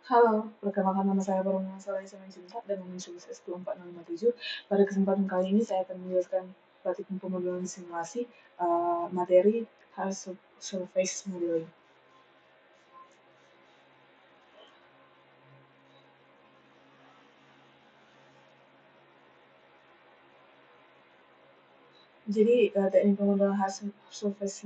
Halo, perkenalkan nama saya Barongsai Saleh Cinta dengan inisial S24657. Pada kesempatan kali ini saya akan menjelaskan praktik pemodelan simulasi materi Earth Surface Modeling. Jadi teknik pemodelan Earth Surface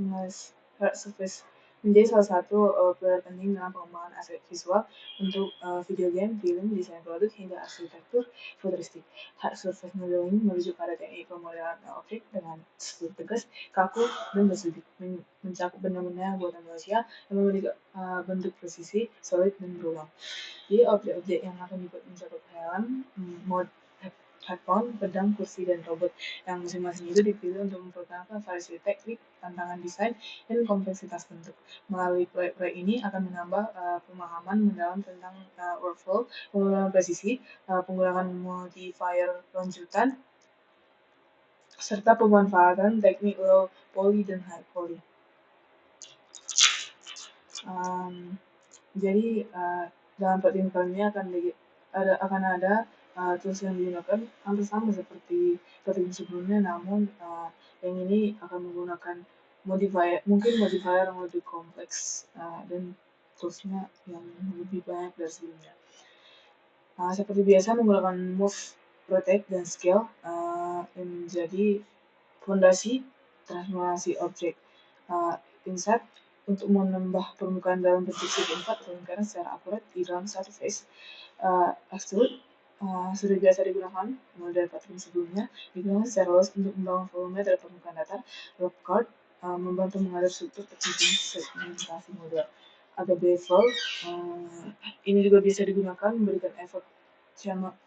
menjadi salah satu pilar penting dalam pengembangan aset visual untuk video game, film, desain produk, hingga arsitektur futuristik. Earth Surface Modeling merujuk pada teknik pemodelan objek dengan struktur tegas, kaku, dan bersudut, mencakup benda-benda buatan manusia yang memiliki bentuk presisi, solid, dan berulang. Jadi objek-objek yang akan dibuat mencakup helm, headphone, pedang, kursi, dan robot yang masing-masing itu dipilih untuk memperkenalkan variasi teknik, tantangan desain, dan kompleksitas bentuk. Melalui proyek-proyek ini akan menambah pemahaman mendalam tentang workflow, penggunaan presisi, penggunaan modifier lanjutan, serta pemanfaatan teknik low poly dan high poly. Jadi dalam pertimbangan ini akan ada tools yang digunakan hampir sama seperti pertimbangan sebelumnya, namun yang ini akan menggunakan modifier yang lebih kompleks dan toolsnya yang lebih banyak dari sebelumnya. Seperti biasa menggunakan move, rotate, dan scale yang menjadi fondasi transformasi objek insert untuk menambah permukaan dalam bentuk segi 4 atau lingkaran secara akurat di dalam satu face. Extrude sudah biasa digunakan mulai dari pattern sebelumnya, digunakan secara luas untuk membangun volume dari permukaan datar. Rope card membantu mengatur struktur tertentu segmentasi model. Ada bevel, ini juga bisa digunakan memberikan efek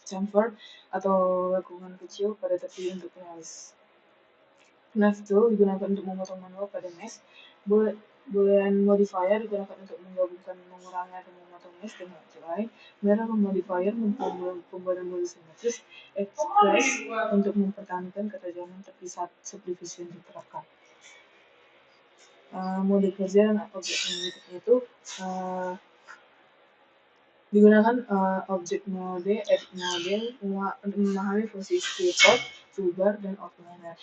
chamfer atau lekukan kecil pada tepi untuk realis. Knife tool digunakan untuk memotong manual pada mesh. Boolean modifier digunakan untuk menggabungkan, mengurangi, atau memotong mesh dengan objek lain. Mirror modifier pembuatan model simetris. Express untuk mempertahankan ketajaman tepi saat subdivision diterapkan. Mode kerja dan objek menutupnya itu digunakan objek mode, edit mode untuk memahami fungsi keyboard, toolbar, dan outliner.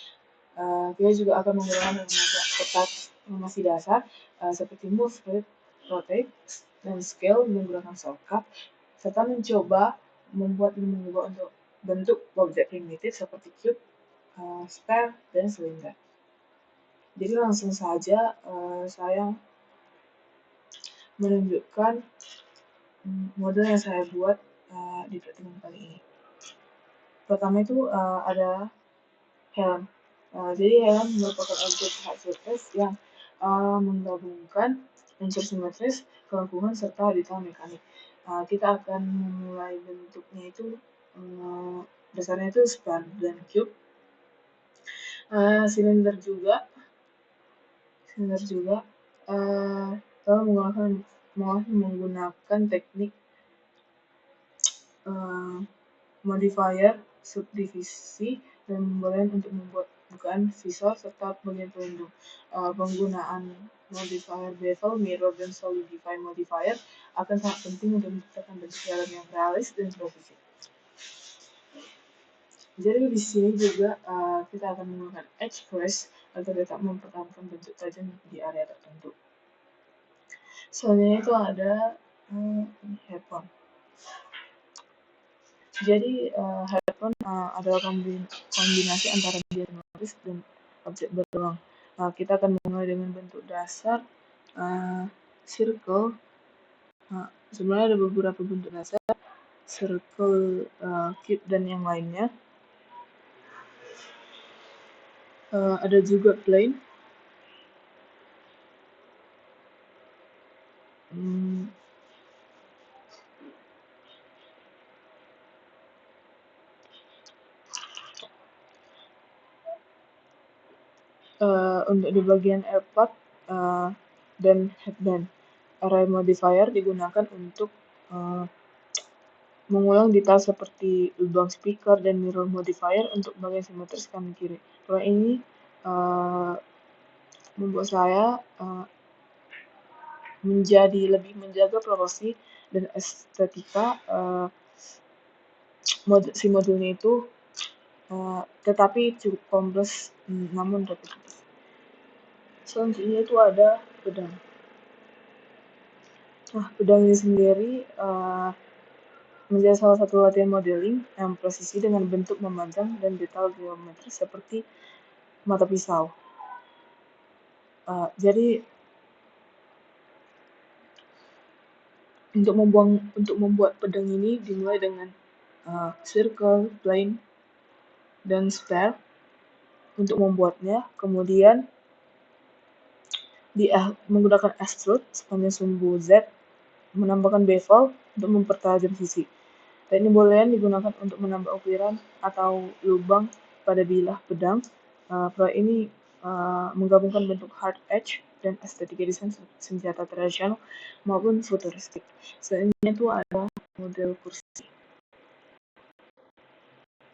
Kita juga akan menggunakan kotak animasi dasar seperti move, rotate, dan scale menggunakan shortcut, serta mencoba membuat dan mengubah untuk bentuk objek primitif seperti cube, sphere, dan silinder. Jadi langsung saja saya menunjukkan model yang saya buat di pertemuan kali ini. Pertama itu ada helm. Jadi helm merupakan objek hard surface yang menggabungkan unsur simetris, kelengkungan, serta detail mekanik. Kita akan memulai bentuknya itu dasarnya itu sphere dan cube. Silinder juga kalau menggunakan teknik modifier subdivisi dan pembelian untuk membuat bukaan visual serta bagian pelindung. Penggunaan modifier bevel, mirror, dan solidify modifier akan sangat penting untuk menciptakan bentuk helm yang realis dan profesional. Jadi di sini juga kita akan menggunakan edge press agar tetap mempertahankan bentuk tajam di area tertentu. Selanjutnya itu ada headphone. Jadi headphone adalah kombinasi antara diagnosis dan objek berulang. Kita akan mulai dengan bentuk dasar circle. Sebenarnya ada beberapa bentuk dasar, circle, cube, dan yang lainnya. Ada juga plane. Untuk di bagian airpod dan headband, array modifier digunakan untuk mengulang detail seperti lubang speaker dan mirror modifier untuk bagian simetris kanan kiri. Proyek ini membuat saya menjadi lebih menjaga proporsi dan estetika si modulnya itu, tetapi cukup kompleks, namun repetitif. Selanjutnya itu ada pedang. Nah, pedang ini sendiri menjadi salah satu latihan modeling yang presisi dengan bentuk memanjang dan detail geometris seperti mata pisau. Jadi untuk membuat pedang ini dimulai dengan circle, plane, dan spare untuk membuatnya. Kemudian menggunakan extrude sepanjang sumbu Z, menambahkan bevel untuk mempertajam sisi. Teknik boolean digunakan untuk menambah ukiran atau lubang pada bilah pedang. Proyek ini menggabungkan bentuk hard edge dan estetika desain senjata tradisional maupun futuristik. Selanjutnya itu ada model kursi.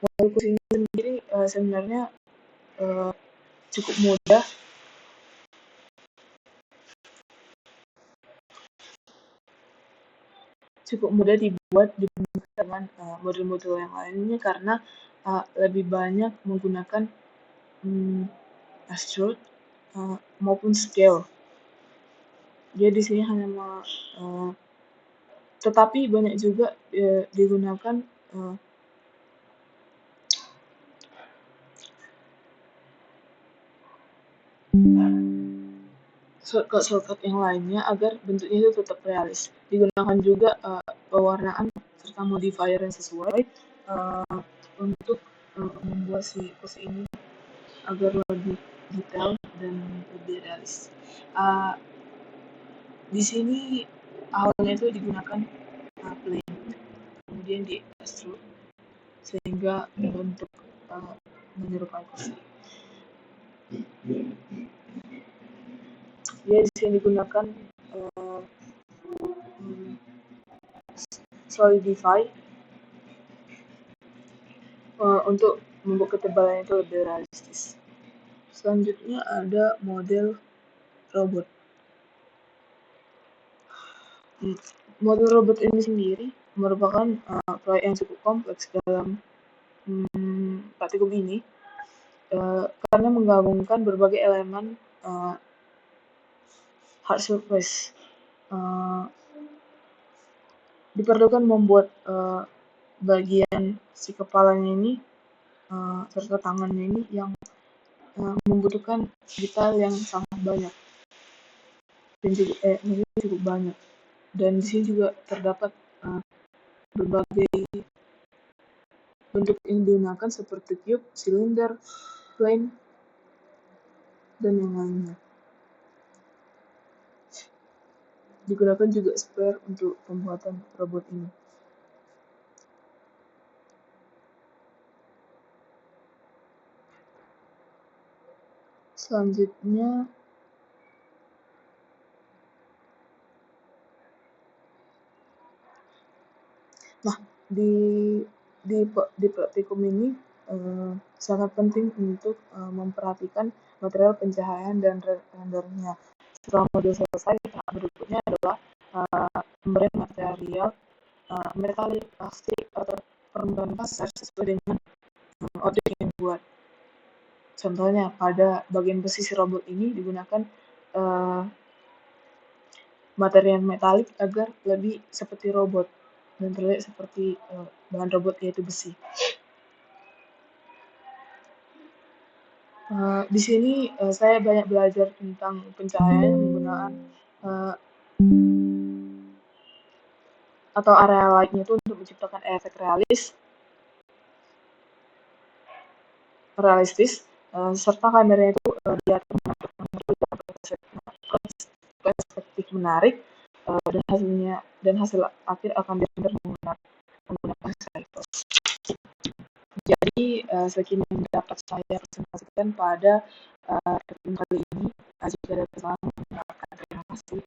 Model kursi ini sendiri sebenarnya cukup mudah dibuat dibandingkan dengan model-model yang lainnya karena lebih banyak menggunakan extrude maupun scale. Dia di sini hanya tetapi banyak juga digunakan shortcut yang lainnya agar bentuknya itu tetap realis. Digunakan juga pewarnaan serta modifier yang sesuai untuk membuat si kursi ini agar lebih detail dan lebih realis. Di sini awalnya itu digunakan plane, kemudian di extrude sehingga bentuk menyerupai kursi. Dia di sini digunakan solidify untuk membuat ketebalan itu lebih realistis. Selanjutnya ada model robot. Model robot ini sendiri merupakan proyek yang cukup kompleks dalam praktikum ini karena menggabungkan berbagai elemen hard surface. Diperlukan membuat bagian si kepalanya ini serta tangannya ini yang membutuhkan detail yang sangat banyak dan cukup banyak. Dan di sini juga terdapat berbagai bentuk yang digunakan seperti cube, silinder, plane, dan yang lainnya. Digunakan juga spare untuk pembuatan robot ini. Selanjutnya di praktikum ini sangat penting untuk memperhatikan material pencahayaan dan rendernya. Setelah modul selesai, tahap berikutnya adalah pemberian material metalik, plastik, atau permukaan kasar sesuai dengan objek yang dibuat. Contohnya, pada bagian besi si robot ini digunakan material metalik agar lebih seperti robot dan terlihat seperti bahan robot yaitu besi. Di sini saya banyak belajar tentang pencahayaan penggunaan atau area lightnya itu untuk menciptakan efek realistis serta kameranya itu diatur perspektif menarik dan hasil akhir akan dirender menggunakan cycles. Jadi sekian yang dapat saya presentasikan pada kali ini. Jika ada kesalahan, terima kasih.